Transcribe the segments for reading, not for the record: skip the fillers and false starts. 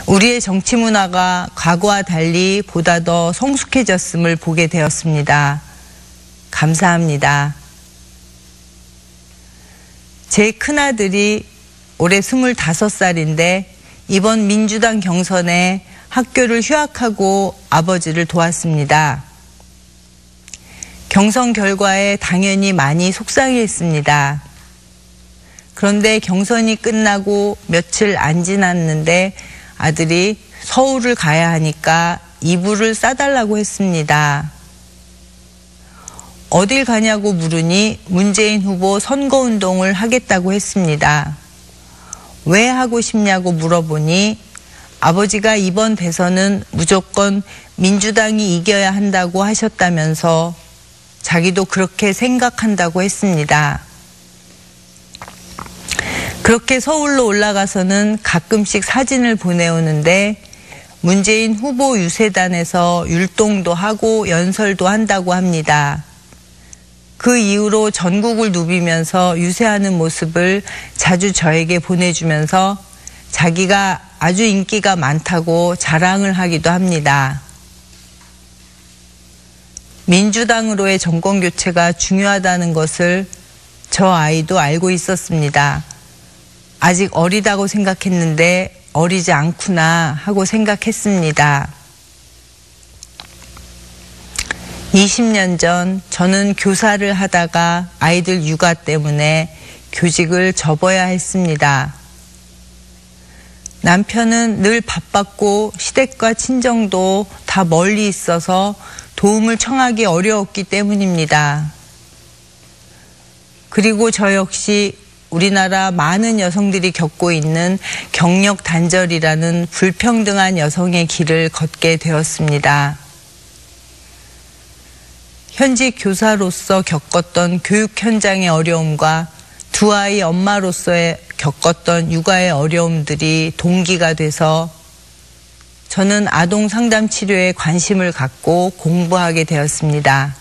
우리의 정치 문화가 과거와 달리 보다 더 성숙해졌음을 보게 되었습니다. 감사합니다. 제 큰아들이 올해 25살인데 이번 민주당 경선에 학교를 휴학하고 아버지를 도왔습니다. 경선 결과에 당연히 많이 속상해했습니다. 그런데 경선이 끝나고 며칠 안 지났는데 아들이 서울을 가야 하니까 이불을 싸달라고 했습니다. 어딜 가냐고 물으니 문재인 후보 선거운동을 하겠다고 했습니다. 왜 하고 싶냐고 물어보니 아버지가 이번 대선은 무조건 민주당이 이겨야 한다고 하셨다면서 자기도 그렇게 생각한다고 했습니다. 그렇게 서울로 올라가서는 가끔씩 사진을 보내오는데 문재인 후보 유세단에서 율동도 하고 연설도 한다고 합니다. 그 이후로 전국을 누비면서 유세하는 모습을 자주 저에게 보내주면서 자기가 아주 인기가 많다고 자랑을 하기도 합니다. 민주당으로의 정권 교체가 중요하다는 것을 저 아이도 알고 있었습니다. 아직 어리다고 생각했는데 어리지 않구나 하고 생각했습니다. 20년 전 저는 교사를 하다가 아이들 육아 때문에 교직을 접어야 했습니다. 남편은 늘 바빴고 시댁과 친정도 다 멀리 있어서 도움을 청하기 어려웠기 때문입니다. 그리고 저 역시 우리나라 많은 여성들이 겪고 있는 경력 단절이라는 불평등한 여성의 길을 걷게 되었습니다. 현직 교사로서 겪었던 교육 현장의 어려움과 두 아이 엄마로서의 겪었던 육아의 어려움들이 동기가 돼서 저는 아동 상담 치료에 관심을 갖고 공부하게 되었습니다.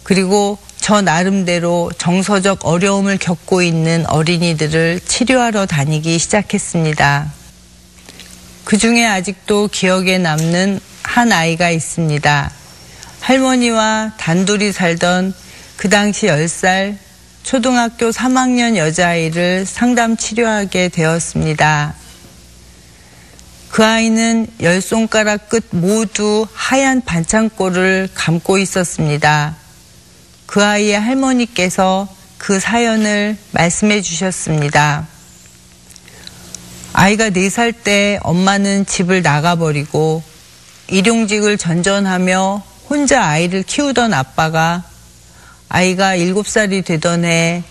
그리고 저 나름대로 정서적 어려움을 겪고 있는 어린이들을 치료하러 다니기 시작했습니다. 그 중에 아직도 기억에 남는 한 아이가 있습니다. 할머니와 단둘이 살던 그 당시 10살 초등학교 3학년 여자아이를 상담 치료하게 되었습니다. 그 아이는 10손가락 끝 모두 하얀 반창고를 감고 있었습니다. 그 아이의 할머니께서 그 사연을 말씀해 주셨습니다. 아이가 4살 때 엄마는 집을 나가버리고 일용직을 전전하며 혼자 아이를 키우던 아빠가 아이가 7살이 되던 해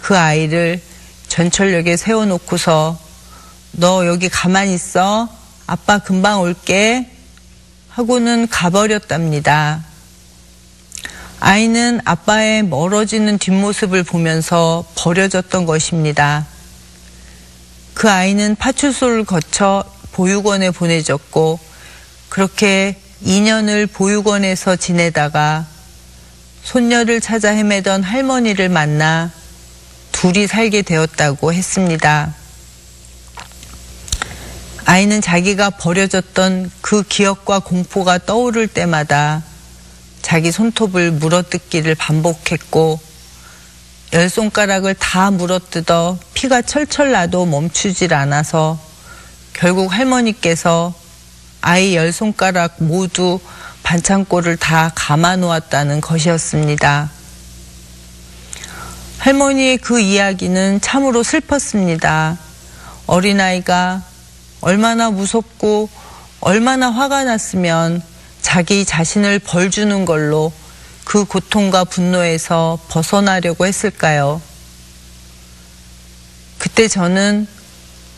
그 아이를 전철역에 세워놓고서 너 여기 가만히 있어. 아빠 금방 올게. 하고는 가버렸답니다. 아이는 아빠의 멀어지는 뒷모습을 보면서 버려졌던 것입니다. 그 아이는 파출소를 거쳐 보육원에 보내졌고 그렇게 2년을 보육원에서 지내다가 손녀를 찾아 헤매던 할머니를 만나 둘이 살게 되었다고 했습니다. 아이는 자기가 버려졌던 그 기억과 공포가 떠오를 때마다 자기 손톱을 물어뜯기를 반복했고 10손가락을 다 물어뜯어 피가 철철 나도 멈추질 않아서 결국 할머니께서 아이 10손가락 모두 반창고를 다 감아 놓았다는 것이었습니다. 할머니의 그 이야기는 참으로 슬펐습니다. 어린아이가 얼마나 무섭고 얼마나 화가 났으면 자기 자신을 벌 주는 걸로 그 고통과 분노에서 벗어나려고 했을까요? 그때 저는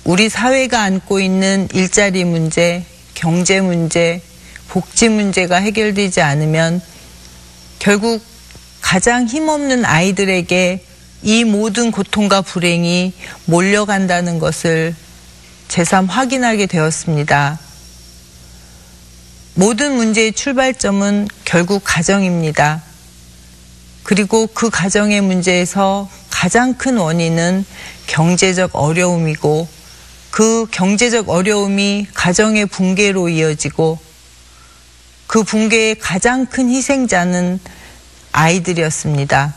우리 사회가 안고 있는 일자리 문제, 경제 문제, 복지 문제가 해결되지 않으면 결국 가장 힘없는 아이들에게 이 모든 고통과 불행이 몰려간다는 것을 새삼 확인하게 되었습니다. 모든 문제의 출발점은 결국 가정입니다. 그리고 그 가정의 문제에서 가장 큰 원인은 경제적 어려움이고 그 경제적 어려움이 가정의 붕괴로 이어지고 그 붕괴의 가장 큰 희생자는 아이들이었습니다.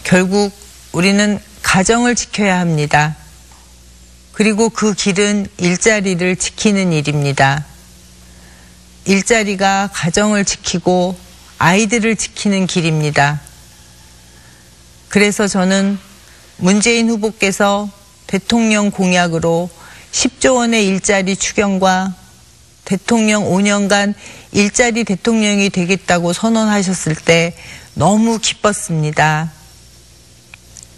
결국 우리는 가정을 지켜야 합니다. 그리고 그 길은 일자리를 지키는 일입니다. 일자리가 가정을 지키고 아이들을 지키는 길입니다. 그래서 저는 문재인 후보께서 대통령 공약으로 10조 원의 일자리 추경과 대통령 5년간 일자리 대통령이 되겠다고 선언하셨을 때 너무 기뻤습니다.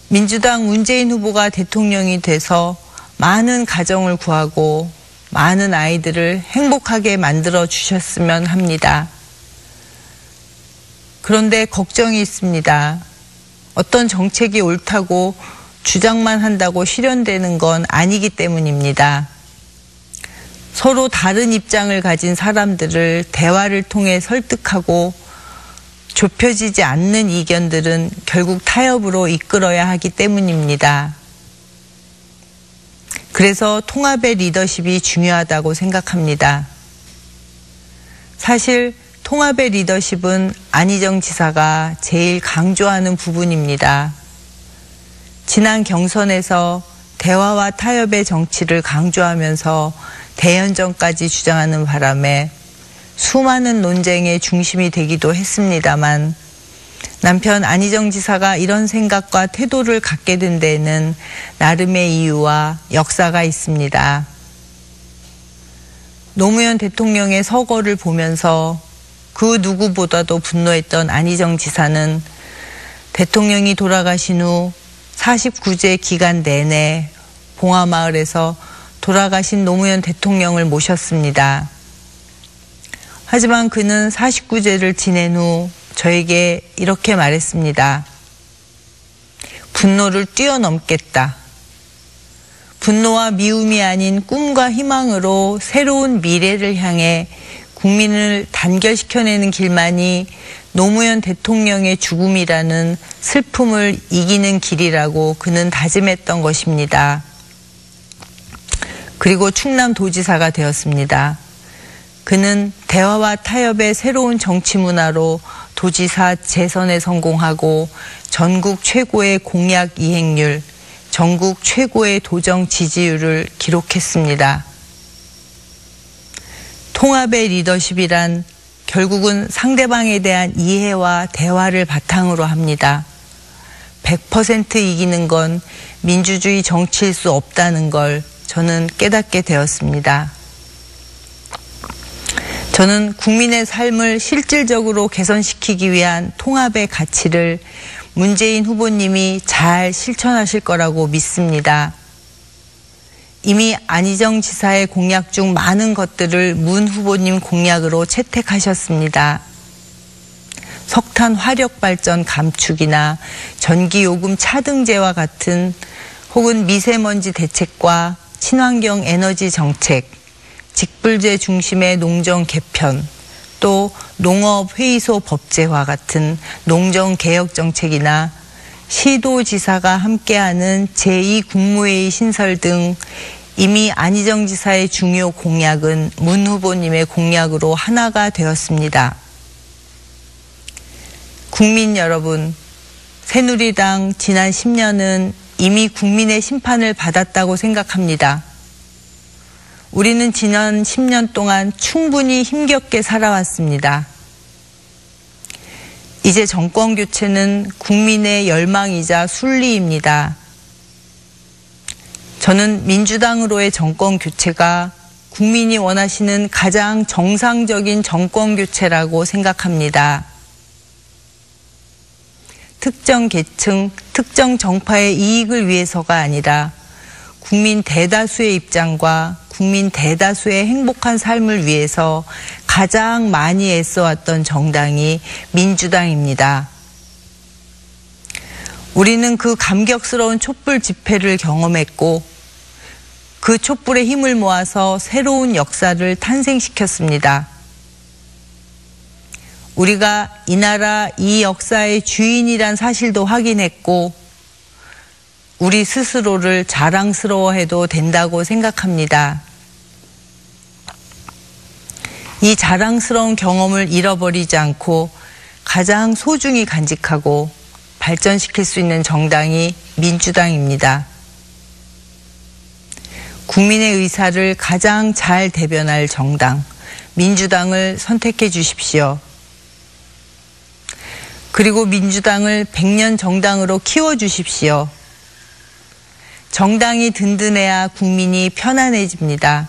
민주당 문재인 후보가 대통령이 돼서 많은 가정을 구하고 많은 아이들을 행복하게 만들어 주셨으면 합니다. 그런데 걱정이 있습니다. 어떤 정책이 옳다고 주장만 한다고 실현되는 건 아니기 때문입니다. 서로 다른 입장을 가진 사람들을 대화를 통해 설득하고 좁혀지지 않는 이견들은 결국 타협으로 이끌어야 하기 때문입니다. 그래서 통합의 리더십이 중요하다고 생각합니다. 사실 통합의 리더십은 안희정 지사가 제일 강조하는 부분입니다. 지난 경선에서 대화와 타협의 정치를 강조하면서 대연정까지 주장하는 바람에 수많은 논쟁의 중심이 되기도 했습니다만 남편 안희정 지사가 이런 생각과 태도를 갖게 된 데에는 나름의 이유와 역사가 있습니다. 노무현 대통령의 서거를 보면서 그 누구보다도 분노했던 안희정 지사는 대통령이 돌아가신 후 49제 기간 내내 봉화마을에서 돌아가신 노무현 대통령을 모셨습니다. 하지만 그는 49제를 지낸 후 저에게 이렇게 말했습니다. 분노를 뛰어넘겠다. 분노와 미움이 아닌 꿈과 희망으로 새로운 미래를 향해 국민을 단결시켜내는 길만이 노무현 대통령의 죽음이라는 슬픔을 이기는 길이라고 그는 다짐했던 것입니다. 그리고 충남도지사가 되었습니다. 그는 대화와 타협의 새로운 정치 문화로 도지사 재선에 성공하고 전국 최고의 공약 이행률, 전국 최고의 도정 지지율을 기록했습니다. 통합의 리더십이란 결국은 상대방에 대한 이해와 대화를 바탕으로 합니다. 100% 이기는 건 민주주의 정치일 수 없다는 걸 저는 깨닫게 되었습니다. 저는 국민의 삶을 실질적으로 개선시키기 위한 통합의 가치를 문재인 후보님이 잘 실천하실 거라고 믿습니다. 이미 안희정 지사의 공약 중 많은 것들을 문 후보님 공약으로 채택하셨습니다. 석탄 화력 발전 감축이나 전기요금 차등제와 같은 혹은 미세먼지 대책과 친환경 에너지 정책, 직불제 중심의 농정 개편, 또 농업회의소 법제화 같은 농정개혁 정책이나 시도지사가 함께하는 제2국무회의 신설 등 이미 안희정 지사의 중요 공약은 문 후보님의 공약으로 하나가 되었습니다. 국민 여러분, 새누리당 지난 10년은 이미 국민의 심판을 받았다고 생각합니다. 우리는 지난 10년 동안 충분히 힘겹게 살아왔습니다. 이제 정권 교체는 국민의 열망이자 순리입니다. 저는 민주당으로의 정권 교체가 국민이 원하시는 가장 정상적인 정권 교체라고 생각합니다. 특정 계층, 특정 정파의 이익을 위해서가 아니라 국민 대다수의 입장과 국민 대다수의 행복한 삶을 위해서 가장 많이 애써왔던 정당이 민주당입니다. 우리는 그 감격스러운 촛불 집회를 경험했고 그 촛불의 힘을 모아서 새로운 역사를 탄생시켰습니다. 우리가 이 나라 이 역사의 주인이란 사실도 확인했고 우리 스스로를 자랑스러워해도 된다고 생각합니다. 이 자랑스러운 경험을 잃어버리지 않고 가장 소중히 간직하고 발전시킬 수 있는 정당이 민주당입니다. 국민의 의사를 가장 잘 대변할 정당, 민주당을 선택해 주십시오. 그리고 민주당을 100년 정당으로 키워주십시오. 정당이 든든해야 국민이 편안해집니다.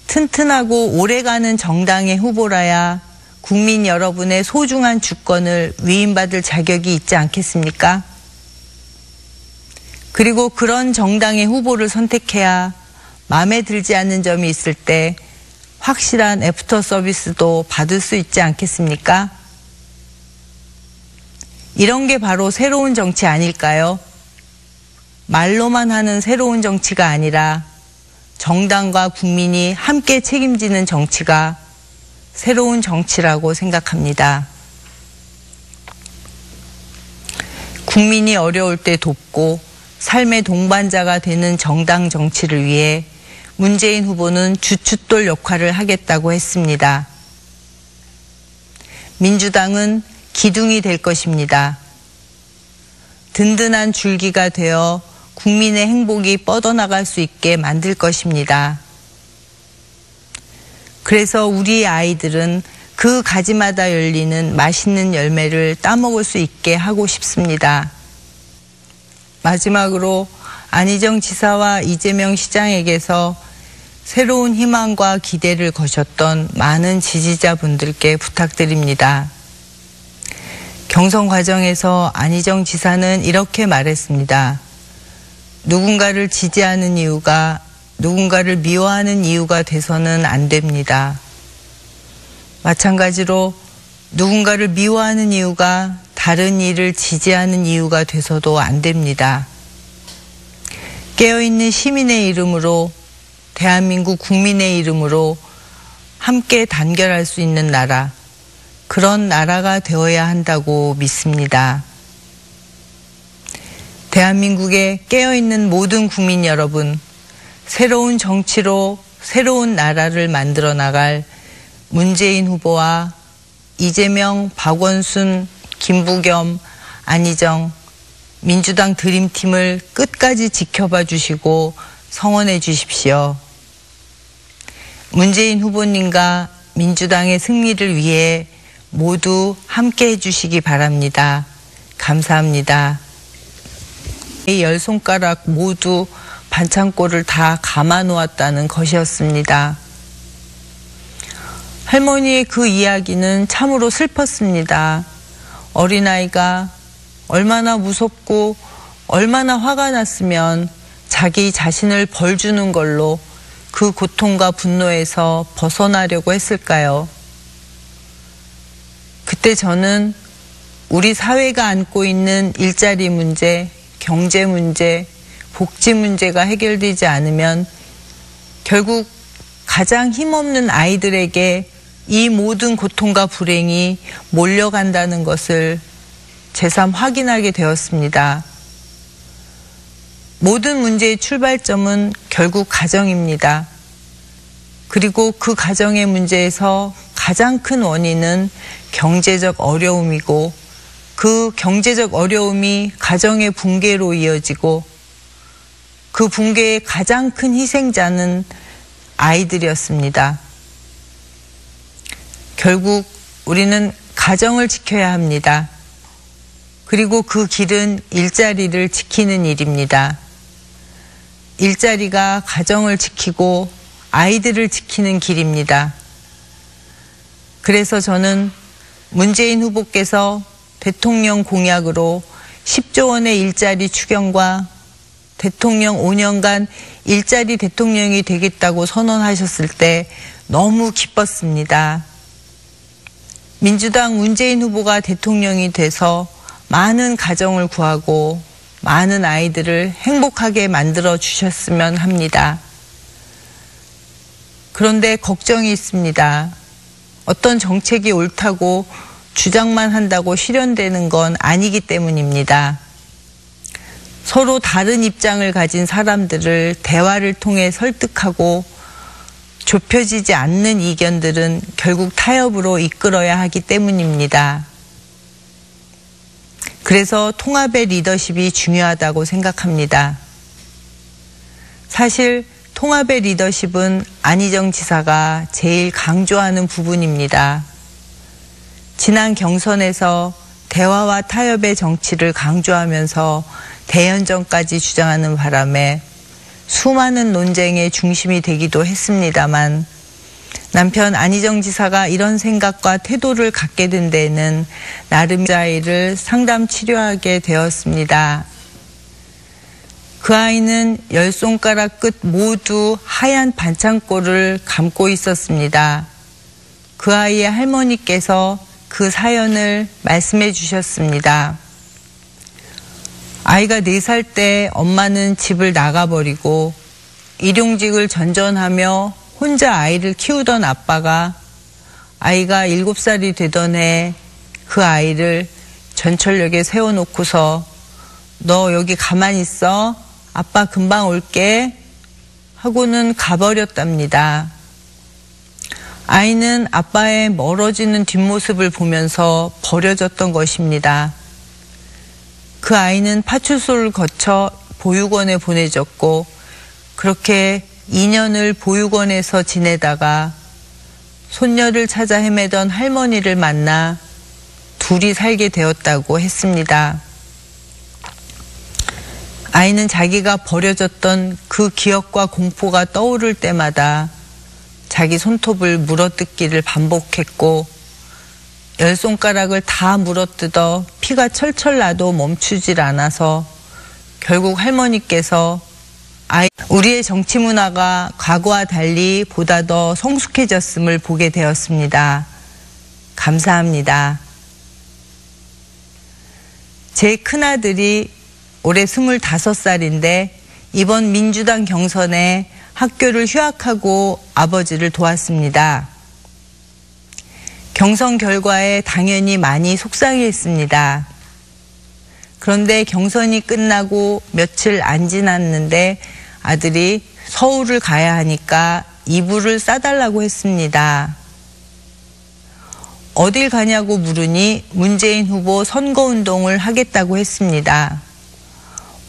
튼튼하고 오래가는 정당의 후보라야 국민 여러분의 소중한 주권을 위임받을 자격이 있지 않겠습니까? 그리고 그런 정당의 후보를 선택해야 마음에 들지 않는 점이 있을 때 확실한 애프터 서비스도 받을 수 있지 않겠습니까? 이런 게 바로 새로운 정치 아닐까요? 말로만 하는 새로운 정치가 아니라 정당과 국민이 함께 책임지는 정치가 새로운 정치라고 생각합니다. 국민이 어려울 때 돕고 삶의 동반자가 되는 정당 정치를 위해 문재인 후보는 주춧돌 역할을 하겠다고 했습니다. 민주당은 기둥이 될 것입니다. 든든한 줄기가 되어 국민의 행복이 뻗어나갈 수 있게 만들 것입니다. 그래서 우리 아이들은 그 가지마다 열리는 맛있는 열매를 따먹을 수 있게 하고 싶습니다. 마지막으로 안희정 지사와 이재명 시장에게서 새로운 희망과 기대를 거셨던 많은 지지자분들께 부탁드립니다. 경선 과정에서 안희정 지사는 이렇게 말했습니다. 누군가를 지지하는 이유가 누군가를 미워하는 이유가 돼서는 안 됩니다. 마찬가지로 누군가를 미워하는 이유가 다른 일을 지지하는 이유가 돼서도 안 됩니다. 깨어있는 시민의 이름으로 대한민국 국민의 이름으로 함께 단결할 수 있는 나라, 그런 나라가 되어야 한다고 믿습니다. 대한민국에 깨어있는 모든 국민 여러분, 새로운 정치로 새로운 나라를 만들어 나갈 문재인 후보와 이재명, 박원순, 김부겸, 안희정, 민주당 드림팀을 끝까지 지켜봐 주시고 성원해 주십시오. 문재인 후보님과 민주당의 승리를 위해 모두 함께 해주시기 바랍니다. 감사합니다. 이 10손가락 모두 반창고를 다 감아 놓았다는 것이었습니다. 할머니의 그 이야기는 참으로 슬펐습니다. 어린아이가 얼마나 무섭고 얼마나 화가 났으면 자기 자신을 벌 주는 걸로 그 고통과 분노에서 벗어나려고 했을까요? 그때 저는 우리 사회가 안고 있는 일자리 문제, 경제 문제, 복지 문제가 해결되지 않으면 결국 가장 힘없는 아이들에게 이 모든 고통과 불행이 몰려간다는 것을 새삼 확인하게 되었습니다. 모든 문제의 출발점은 결국 가정입니다. 그리고 그 가정의 문제에서 가장 큰 원인은 경제적 어려움이고 그 경제적 어려움이 가정의 붕괴로 이어지고 그 붕괴의 가장 큰 희생자는 아이들이었습니다. 결국 우리는 가정을 지켜야 합니다. 그리고 그 길은 일자리를 지키는 일입니다. 일자리가 가정을 지키고 아이들을 지키는 길입니다. 그래서 저는 문재인 후보께서 대통령 공약으로 10조 원의 일자리 추경과 대통령 5년간 일자리 대통령이 되겠다고 선언하셨을 때 너무 기뻤습니다. 민주당 문재인 후보가 대통령이 돼서 많은 가정을 구하고 많은 아이들을 행복하게 만들어 주셨으면 합니다. 그런데 걱정이 있습니다. 어떤 정책이 옳다고 주장만 한다고 실현되는 건 아니기 때문입니다. 서로 다른 입장을 가진 사람들을 대화를 통해 설득하고 좁혀지지 않는 이견들은 결국 타협으로 이끌어야 하기 때문입니다. 그래서 통합의 리더십이 중요하다고 생각합니다. 사실 통합의 리더십은 안희정 지사가 제일 강조하는 부분입니다. 지난 경선에서 대화와 타협의 정치를 강조하면서 대연정까지 주장하는 바람에 수많은 논쟁의 중심이 되기도 했습니다만 남편 안희정 지사가 이런 생각과 태도를 갖게 된 데에는 나름의 아이를 상담 치료하게 되었습니다. 그 아이는 10손가락 끝 모두 하얀 반창고를 감고 있었습니다. 그 아이의 할머니께서 그 사연을 말씀해 주셨습니다. 아이가 4살 때 엄마는 집을 나가버리고 일용직을 전전하며 혼자 아이를 키우던 아빠가 아이가 7살이 되던 해 그 아이를 전철역에 세워놓고서 너 여기 가만히 있어. 아빠 금방 올게 하고는 가버렸답니다. 아이는 아빠의 멀어지는 뒷모습을 보면서 버려졌던 것입니다. 그 아이는 파출소를 거쳐 보육원에 보내졌고 그렇게 2년을 보육원에서 지내다가 손녀를 찾아 헤매던 할머니를 만나 둘이 살게 되었다고 했습니다. 아이는 자기가 버려졌던 그 기억과 공포가 떠오를 때마다 자기 손톱을 물어뜯기를 반복했고 10손가락을 다 물어뜯어 피가 철철 나도 멈추질 않아서 결국 할머니께서 우리의 정치 문화가 과거와 달리 보다 더 성숙해졌음을 보게 되었습니다. 감사합니다. 제 큰아들이 올해 25살인데 이번 민주당 경선에 학교를 휴학하고 아버지를 도왔습니다. 경선 결과에 당연히 많이 속상해했습니다. 그런데 경선이 끝나고 며칠 안 지났는데 아들이 서울을 가야 하니까 이불을 싸달라고 했습니다. 어딜 가냐고 물으니 문재인 후보 선거운동을 하겠다고 했습니다.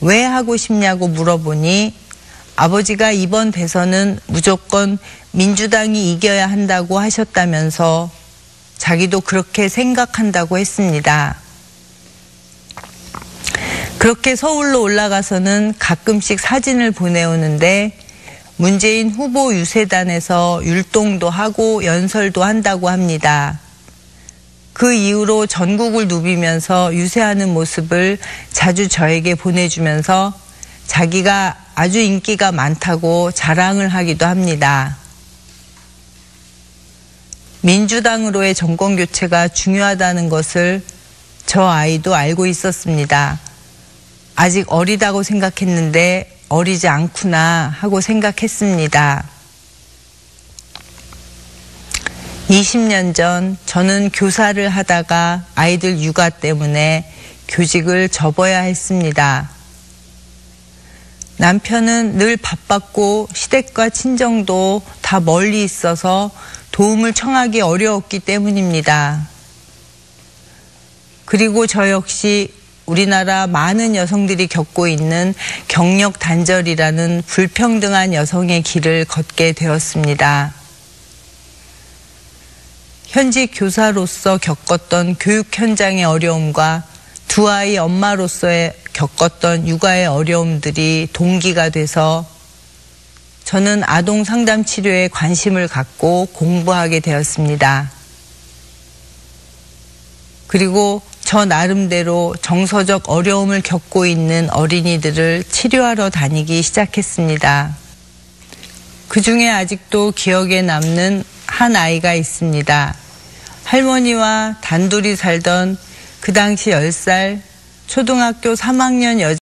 왜 하고 싶냐고 물어보니 아버지가 이번 대선은 무조건 민주당이 이겨야 한다고 하셨다면서 자기도 그렇게 생각한다고 했습니다. 그렇게 서울로 올라가서는 가끔씩 사진을 보내오는데 문재인 후보 유세단에서 율동도 하고 연설도 한다고 합니다. 그 이후로 전국을 누비면서 유세하는 모습을 자주 저에게 보내주면서 자기가 아주 인기가 많다고 자랑을 하기도 합니다. 민주당으로의 정권 교체가 중요하다는 것을 저 아이도 알고 있었습니다. 아직 어리다고 생각했는데 어리지 않구나 하고 생각했습니다. 20년 전 저는 교사를 하다가 아이들 육아 때문에 교직을 접어야 했습니다. 남편은 늘 바빴고 시댁과 친정도 다 멀리 있어서 도움을 청하기 어려웠기 때문입니다. 그리고 저 역시 우리나라 많은 여성들이 겪고 있는 경력 단절이라는 불평등한 여성의 길을 걷게 되었습니다. 현직 교사로서 겪었던 교육 현장의 어려움과 두 아이 엄마로서의 겪었던 육아의 어려움들이 동기가 돼서 저는 아동 상담 치료에 관심을 갖고 공부하게 되었습니다. 그리고 저 나름대로 정서적 어려움을 겪고 있는 어린이들을 치료하러 다니기 시작했습니다. 그중에 아직도 기억에 남는 한 아이가 있습니다. 할머니와 단둘이 살던 그 당시 10살 초등학교 3학년 여자